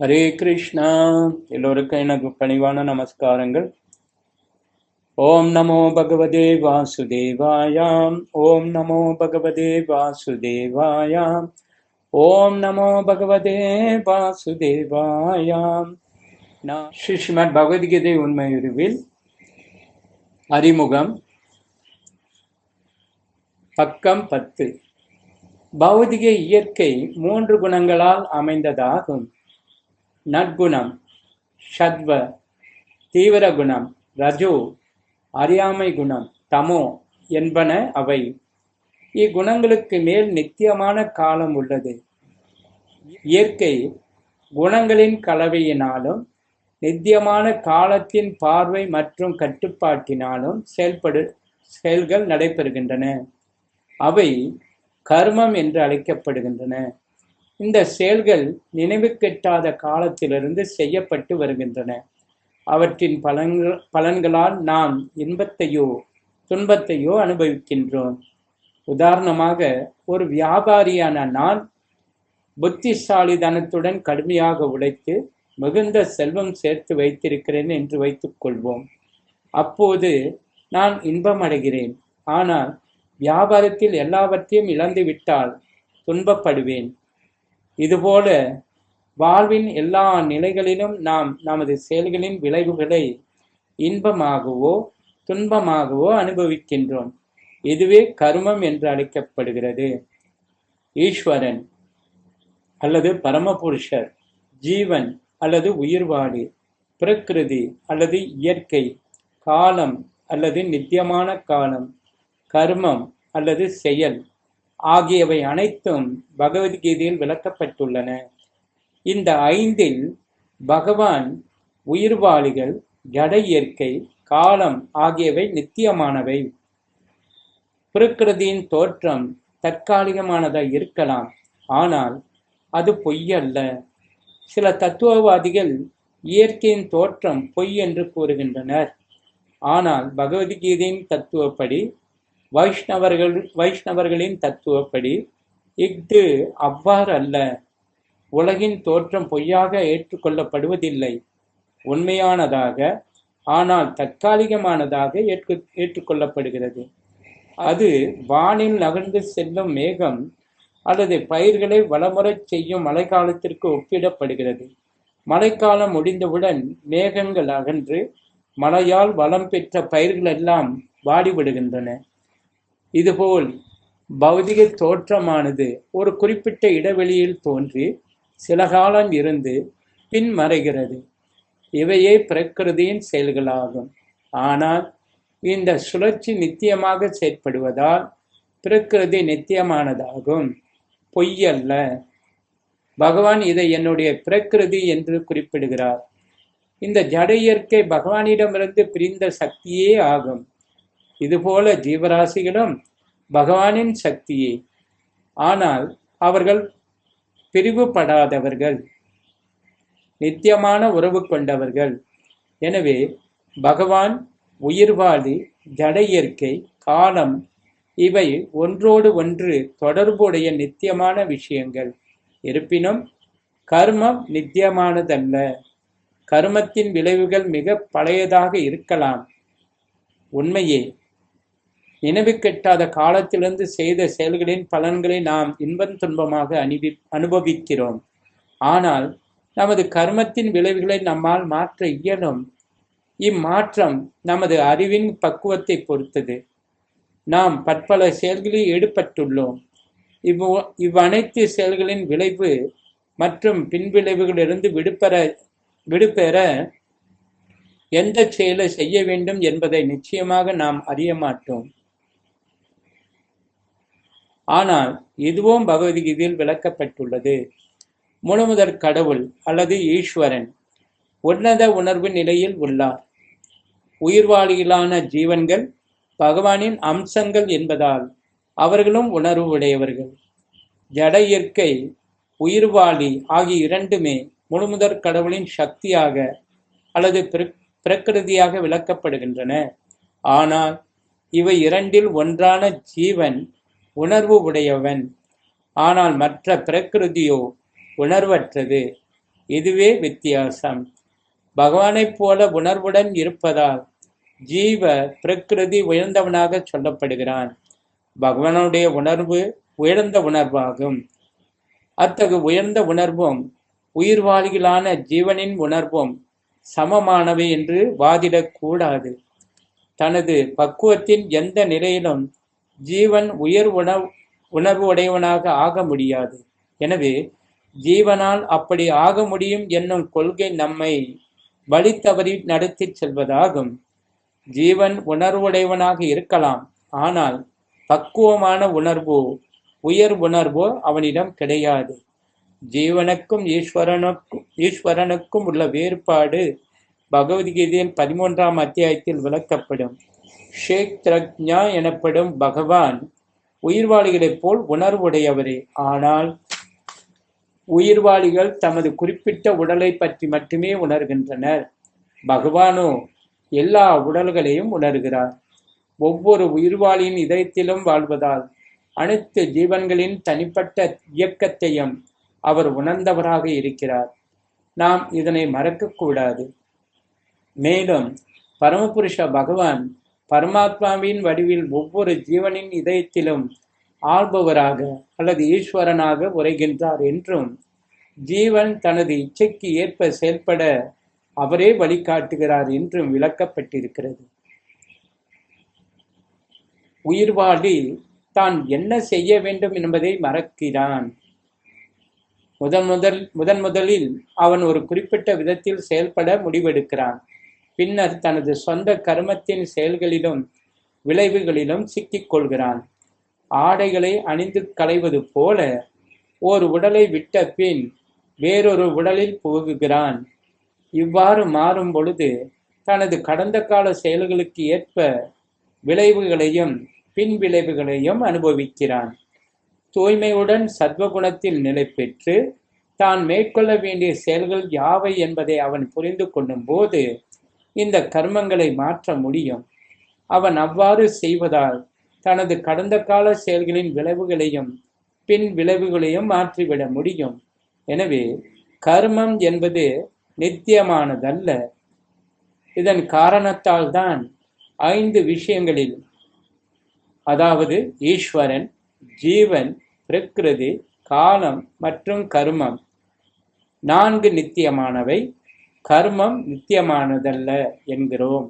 ஹரே கிருஷ்ணா. எல்லோருக்கும் எனக்கு பணிவான நமஸ்காரங்கள். ஓம் நமோ பகவதே வாசுதேவாயாம். ஓம் நமோ பகவதே வாசுதேவாயாம். ஓம் நமோ பகவதே வாசுதேவாயாம். ஸ்ரீமத் பகவத்கீதை உண்மையுருவில் அறிமுகம், பக்கம் 10. பௌதிக இயற்கை 3 குணங்களால் அமைந்ததாகும். நற்குணம் சத்வ, தீவிர குணம் ரஜோ, அறியாமை குணம் தமோ என்பன அவை. இக்குணங்களுக்கு மேல் நித்தியமான காலம் உள்ளது. இயற்கை குணங்களின் கலவையினாலும் நித்தியமான காலத்தின் பார்வை மற்றும் கட்டுப்பாட்டினாலும் செயல்கள் நடைபெறுகின்றன. அவை கர்மம் என்று அழைக்கப்படுகின்றன. இந்த செயல்கள் நினைவு கெட்டாத காலத்திலிருந்து செய்யப்பட்டு வருகின்றன. அவற்றின் பலன்களால் நாம் இன்பத்தையோ துன்பத்தையோ அனுபவிக்கின்றோம். உதாரணமாக, ஒரு வியாபாரியான நான் புத்திசாலித்தனத்துடன் கடுமையாக உழைத்து மிகுந்த செல்வம் சேர்த்து வைத்திருக்கிறேன் என்று வைத்துக் கொள்வோம். அப்போது நான் இன்பம் அடைகிறேன். ஆனால் வியாபாரத்தில் எல்லாவற்றையும் இழந்துவிட்டால் துன்பப்படுவேன். இதுபோல வாழ்வின் எல்லா நிலைகளிலும் நாம் நமது செயல்களின் விளைவுகளை இன்பமாகவோ துன்பமாகவோ அனுபவிக்கின்றோம். இதுவே கர்மம் என்று அழைக்கப்படுகிறது. ஈஸ்வரன் அல்லது பரமபுருஷர், ஜீவன் அல்லது உயிர்வாழி, பிரகிருதி அல்லது இயற்கை, காலம் அல்லது நித்தியமான காலம், கர்மம் அல்லது செயல் ஆகியவை அனைத்தும் பகவத்கீதையில் விளக்கப்பட்டுள்ளன. இந்த 5இல் பகவான் உயிர்வாளிகள், ஜட இயற்கை, காலம் ஆகியவை நித்தியமானவை. பிரகிருதியின் தோற்றம் தற்காலிகமானதாக இருக்கலாம், ஆனால் அது பொய்யல்ல. சில தத்துவவாதிகள் இயற்கையின் தோற்றம் பொய் என்று கூறுகின்றனர். ஆனால் பகவத்கீதையின் தத்துவப்படி, வைஷ்ணவர்களின் தத்துவப்படி இஃது அவ்வாறு அல்ல. உலகின் தோற்றம் பொய்யாக ஏற்றுக்கொள்ளப்படுவதில்லை. உண்மையானதாக, ஆனால் தற்காலிகமானதாக ஏற்றுக்கொள்ளப்படுகிறது. அது வானில் நகர்ந்து செல்லும் மேகம் அல்லது பயிர்களை வளமுறச் செய்யும் மழைக்காலத்திற்கு ஒப்பிடப்படுகிறது. மழைக்காலம் முடிந்தவுடன் மேகங்கள் அகன்று மழையால் வளம் பெற்ற பயிர்கள் எல்லாம் வாடிவிடுகின்றன. இதுபோல் பௌதிக தோற்றமானது ஒரு குறிப்பிட்ட இடைவெளியில் தோன்றி சில காலம் இருந்து பின் மறைகிறது. இவையே பிரகிருதியின் செயல்களாகும். ஆனால் இந்த சுழற்சி நித்தியமாக செயற்படுவதால் பிரகிருதி நித்தியமானதாகும், பொய்யல்ல. பகவான் இதை என்னுடைய பிரகிருதி என்று குறிப்பிடுகிறார். இந்த ஜட இயற்கை பகவானிடமிருந்து பிரிந்த சக்தியே ஆகும். இதுபோல ஜீவராசிகளும் பகவானின் சக்தியே. ஆனால் அவர்கள் பிரிவுபடாதவர்கள், நித்தியமான உறவு கொண்டவர்கள். எனவே பகவான், உயிர்வாழி, ஜட இயற்கை, காலம் இவை ஒன்றோடு ஒன்று தொடர்புடைய நித்தியமான விஷயங்கள். இருப்பினும் கர்மம் நித்தியமானதல்ல. கர்மத்தின் விளைவுகள் மிக பழையதாக இருக்கலாம், உண்மையே. நினைவு கெட்டாத காலத்திலிருந்து செய்த செயல்களின் பலன்களை நாம் இன்பம் துன்பமாக அனுபவிக்கிறோம். ஆனால் நமது கர்மத்தின் விளைவுகளை நம்மால் மாற்ற இயலும். இம்மாற்றம் நமது அறிவின் பக்குவத்தை பொறுத்தது. நாம் பற்பல செயல்களில் ஈடுபட்டுள்ளோம். இவ்வனைத்து செயல்களின் விளைவு மற்றும் பின்விளைவுகளிலிருந்து விடுபெற எந்த செயலை செய்ய வேண்டும் என்பதை நிச்சயமாக நாம் அறிய மாட்டோம். ஆனால் இதுவும் பகவத்கீதையில் விளக்கப்பட்டுள்ளது. முழுமுதற் கடவுள் அல்லது ஈஸ்வரன் உன்னத உணர்வு நிலையில் உள்ளார். உயிர்வாளிகளான ஜீவன்கள் பகவானின் அம்சங்கள் என்பதால் அவர்களும் உணர்வு உடையவர்கள். ஜட இயற்கை, உயிர்வாளி ஆகிய இரண்டுமே முழுமுதற் கடவுளின் சக்தியாக அல்லது பிரகிருதியாக விளக்கப்படுகின்றன. ஆனால் இவை இரண்டில் ஒன்றான ஜீவன் உணர்வு உடையவன். ஆனால் மற்ற பிரகிருதியோ உணர்வற்றது. இதுவே வித்தியாசம். பகவானைப் போல உணர்வுடன் இருப்பதால் ஜீவ பிரகிருதி உயர்ந்தவனாக சொல்லப்படுகிறான். பகவானுடைய உணர்வு உயர்ந்த உணர்வாகும். அத்தகு உயர்ந்த உணர்வும் உயிர்வாளிகளான ஜீவனின் உணர்வும் சமமானவை என்று வாதிடக்கூடாது. தனது பக்குவத்தின் எந்த நிலையிலும் ஜீவன் உயர் உணர்வு உடையவனாக ஆக முடியாது. எனவே ஜீவனால் அப்படி ஆக முடியும் என்னும் கொள்கை நம்மை வழி தவறி நடத்தி செல்வதாகும். ஜீவன் உணர்வுடையவனாக இருக்கலாம், ஆனால் பக்குவமான உணர்வோ உயர் உணர்வோ அவனிடம் கிடையாது. ஜீவனுக்கும் ஈஸ்வரனுக்கும் உள்ள வேறுபாடு பகவத்கீதையில் 13ஆம் அத்தியாயத்தில் விளக்கப்படும். க்ஷேத்ரஜ்ஞா எனப்படும் பகவான் உயிர்வாளிகளைப் போல் உணர்வுடையவரே. ஆனால் உயிர்வாளிகள் தமது குறிப்பிட்ட உடலை பற்றி மட்டுமே உணர்கின்றனர். பகவானோ எல்லா உடல்களையும் உணர்கிறார். ஒவ்வொரு உயிர்வாளியின் இதயத்திலும் வாழ்வதால் அனைத்து ஜீவன்களின் தனிப்பட்ட இயக்கத்தையும் அவர் உணர்ந்தவராக இருக்கிறார். நாம் இதனை மறக்கக்கூடாது. மேலும் பரமபுருஷ பகவான் பரமாத்மாவின் வடிவில் ஒவ்வொரு ஜீவனின் இதயத்திலும் ஆள்பவராக அல்லது ஈஸ்வரனாக உரைகின்றார் என்றும், ஜீவன் தனது இச்சைக்கு ஏற்ப செயல்பட அவரே வழிகாட்டுகிறார் என்றும் விளக்கப்பட்டிருக்கிறது. உயிர்வாளி தான் என்ன செய்ய வேண்டும் என்பதை மறக்கிறான். முதலில் அவன் ஒரு குறிப்பிட்ட விதத்தில் செயல்பட முடிவெடுக்கிறான். பின்னர் தனது சொந்த கர்மத்தின் செயல்களிலும் விளைவுகளிலும் சிக்கிக் கொள்கிறான். ஆடைகளை அணிந்து களைவது போல ஒரு உடலை விட்ட பின் வேறொரு உடலில் புகுகிறான். இவ்வாறு மாறும் பொழுது தனது கடந்த கால செயல்களுக்கு ஏற்ப விளைவுகளையும் பின் விளைவுகளையும் அனுபவிக்கிறான். தூய்மையுடன் சத்வகுணத்தில் நிலை பெற்று தான் மேற்கொள்ள வேண்டிய செயல்கள் யாவை என்பதை அவன் புரிந்து கொள்ளும் போது இந்த கர்மங்களை மாற்ற முடியும். அவன் அவ்வாறு செய்வதால் தனது கடந்த கால செயல்களின் விளைவுகளையும் பின் விளைவுகளையும் மாற்றிவிட முடியும். எனவே கர்மம் என்பது நித்தியமானதல்ல. இதன் காரணத்தால் தான் 5 விஷயங்களில், அதாவது ஈஸ்வரன், ஜீவன், பிரகிருதி, காலம் மற்றும் கர்மம் 4 நித்தியமானவை, கர்மம் நித்தியமானதல்ல என்கிறோம்.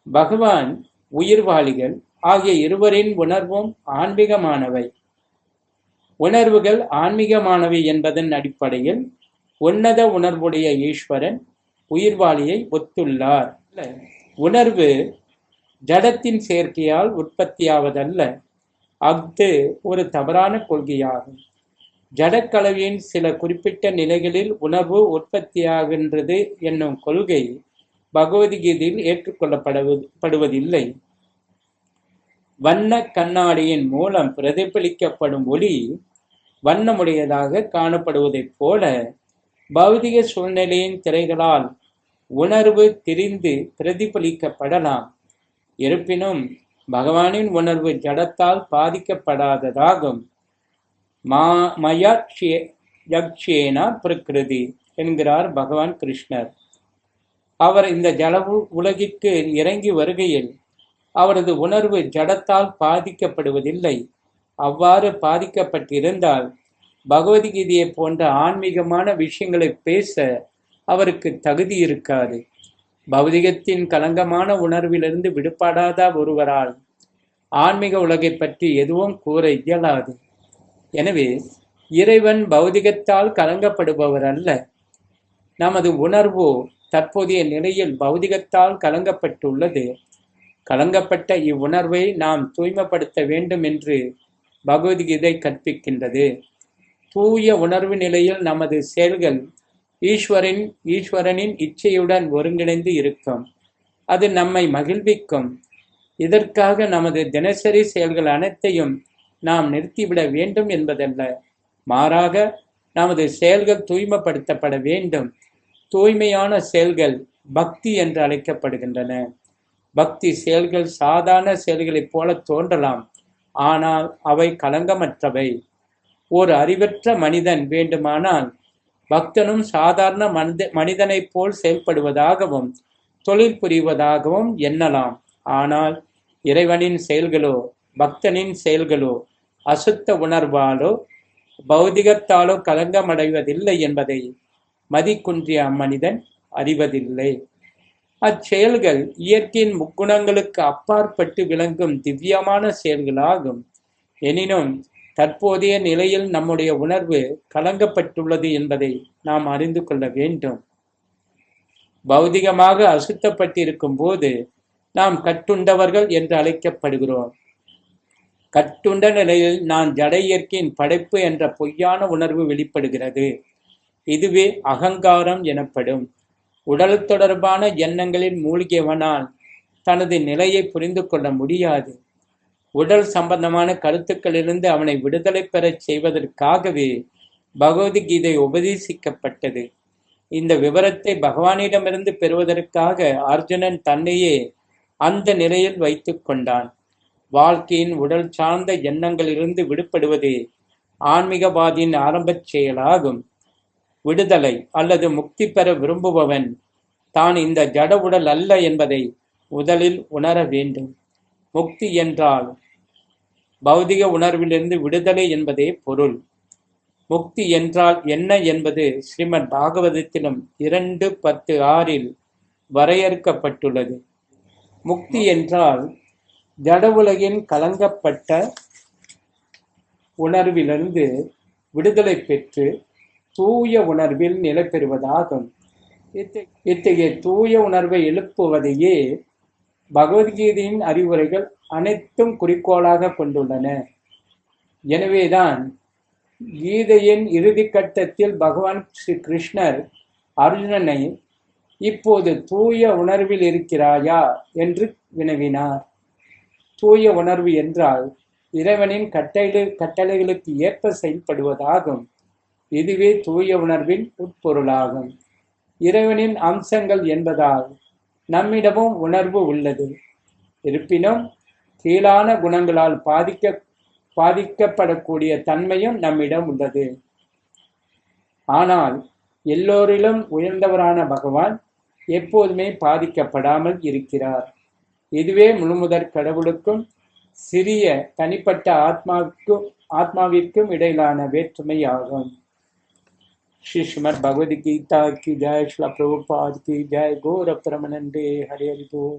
பகவான், உயிர்வாளிகள் ஆகிய இருவரின் உணர்வும் ஆன்மீகமானவை. உணர்வுகள் ஆன்மீகமானவை என்பதன் அடிப்படையில் உன்னத உணர்வுடைய ஈஸ்வரன் உயிர்வாளியை ஒத்துள்ளார். உணர்வு ஜடத்தின் சேர்க்கையால் உற்பத்தியாவதல்ல. அஃது ஒரு தவறான கொள்கையாகும். ஜடக்கலவையின் சில குறிப்பிட்ட நிலைகளில் உணர்வு உற்பத்தியாகின்றது என்னும் கொள்கை பகவத்கீதையில் ஏற்றுக்கொள்ளப்படுவதில்லை. வண்ண கண்ணாடியின் மூலம் பிரதிபலிக்கப்படும் ஒளி வண்ணமுடையதாக காணப்படுவதைப் போல பௌதிக சூழ்நிலையின் திரைகளால் உணர்வு திரிந்து பிரதிபலிக்கப்படலாம். இருப்பினும் பகவானின் உணர்வு ஜடத்தால் பாதிக்கப்படாததாகும். மயக்ஷேன பிரகிருதி என்கிறார் பகவான் கிருஷ்ணர். அவர் இந்த ஜட உலகிற்கு இறங்கி வருகையில் அவரது உணர்வு ஜடத்தால் பாதிக்கப்படுவதில்லை. அவ்வாறு பாதிக்கப்பட்டிருந்தால் பகவத்கீதையை போன்ற ஆன்மீகமான விஷயங்களை பேச அவருக்கு தகுதி இருக்காது. பௌதிகத்தின் கலங்கமான உணர்விலிருந்து விடுபடாத ஒருவரால் ஆன்மீக உலகை பற்றி எதுவும் கூற இயலாது. எனவே இறைவன் பௌதிகத்தால் கலங்கப்படுபவர் அல்ல. நமது உணர்வோ தற்போதைய நிலையில் பௌதிகத்தால் கலங்கப்பட்டுள்ளது. கலங்கப்பட்ட இவ்வுணர்வை நாம் தூய்மைப்படுத்த வேண்டும் என்று பகவத்கீதை கற்பிக்கின்றது. தூய உணர்வு நிலையில் நமது செயல்கள் ஈஸ்வரனின் இச்சையுடன் ஒருங்கிணைந்து இருக்கும். அது நம்மை மகிழ்விக்கும். இதற்காக நமது தினசரி செயல்கள் அனைத்தையும் நாம் நிறுத்திவிட வேண்டும் என்பதல்ல. மாறாக நமது செயல்கள் தூய்மைப்படுத்தப்பட வேண்டும். தூய்மையான செயல்கள் பக்தி என்று அழைக்கப்படுகின்றன. பக்தி செயல்கள் சாதாரண செயல்களைப் போல தோன்றலாம், ஆனால் அவை களங்கமற்றவை. ஒரு அறிவற்ற மனிதன் வேண்டுமானால் பக்தனும் சாதாரண மனிதனைப் போல் செயல்படுவதாகவும் தொழில் புரிவதாகவும் எண்ணலாம். ஆனால் இறைவனின் செயல்களோ பக்தனின் செயல்களோ அசுத்த உணர்வாலோ பௌதிகத்தாலோ கலங்கமடைவதில்லை என்பதை மதிக்குன்றிய அம்மனிதன் அறிவதில்லை. அச்செயல்கள் இயற்கையின் முக்குணங்களுக்கு அப்பாற்பட்டு விளங்கும் திவ்யமான செயல்களாகும். எனினும் தற்போதைய நிலையில் நம்முடைய உணர்வு கலங்கப்பட்டுள்ளது என்பதை நாம் அறிந்து கொள்ள வேண்டும். பௌதிகமாக அசுத்தப்பட்டிருக்கும் போது நாம் கட்டுண்டவர்கள் என்று அழைக்கப்படுகிறோம். கட்டுண்ட நிலையில் நான் ஜட இயற்கையின் படைப்பு என்ற பொய்யான உணர்வு வெளிப்படுகிறது. இதுவே அகங்காரம் எனப்படும். உடல் தொடர்பான எண்ணங்களில் மூழ்கியவனால் தனது நிலையை புரிந்து கொள்ள முடியாது. உடல் சம்பந்தமான கருத்துக்களிலிருந்து அவனை விடுதலை பெறச் செய்வதற்காகவே பகவத்கீதை உபதேசிக்கப்பட்டது. இந்த விவரத்தை பகவானிடமிருந்து பெறுவதற்காக அர்ஜுனன் தன்னையே அந்த நிலையில் வைத்துக் கொண்டான். வாழ்க்கையின் உடல் சார்ந்த எண்ணங்களிலிருந்து விடுபடுவதே ஆன்மீகவாதியின் ஆரம்பச் செயலாகும். விடுதலை அல்லது முக்தி பெற விரும்புபவன் தான் இந்த ஜட உடல் அல்ல என்பதை முதலில் உணர வேண்டும். முக்தி என்றால் பௌதிக உணர்விலிருந்து விடுதலை என்பதே பொருள். முக்தி என்றால் என்ன என்பது ஸ்ரீமத் பாகவதத்திலும் 2:10-6 வரையறுக்கப்பட்டுள்ளது. முக்தி என்றால் ஜட உலகின் கலங்கப்பட்ட உணர்விலிருந்து விடுதலை பெற்று தூய உணர்வில் நிலை பெறுவதாகும். இத்தகைய தூய உணர்வை எழுப்புவதையே பகவத்கீதையின் அறிவுரைகள் அனைத்தும் குறிக்கோளாக கொண்டுள்ளன. எனவேதான் கீதையின் இறுதி கட்டத்தில் பகவான் ஸ்ரீ கிருஷ்ணர் அர்ஜுனனை இப்போது தூய உணர்வில் இருக்கிறாயா என்று வினவினார். தூய உணர்வு என்றால் இறைவனின் கட்டளைகளுக்கு ஏற்ப செயல்படுவதாகும். இதுவே தூய உணர்வின் உட்பொருளாகும். இறைவனின் அம்சங்கள் என்பதால் நம்மிடமும் உணர்வு உள்ளது. இருப்பினும் கீழான குணங்களால் பாதிக்கப்படக்கூடிய தன்மையும் நம்மிடம் உள்ளது. ஆனால் எல்லோரிலும் உயர்ந்தவரான பகவான் எப்போதுமே பாதிக்கப்படாமல் இருக்கிறார். இதுவே முழுமுதற் கடவுளுக்கும் சிறிய தனிப்பட்ட ஆத்மாவிற்கும் இடையிலான வேற்றுமை ஆகும். श्रीमद् भगवद गीता की जय, श्रील प्रभुपाद की जय, गौर परमानंदे हरि हरि बोल।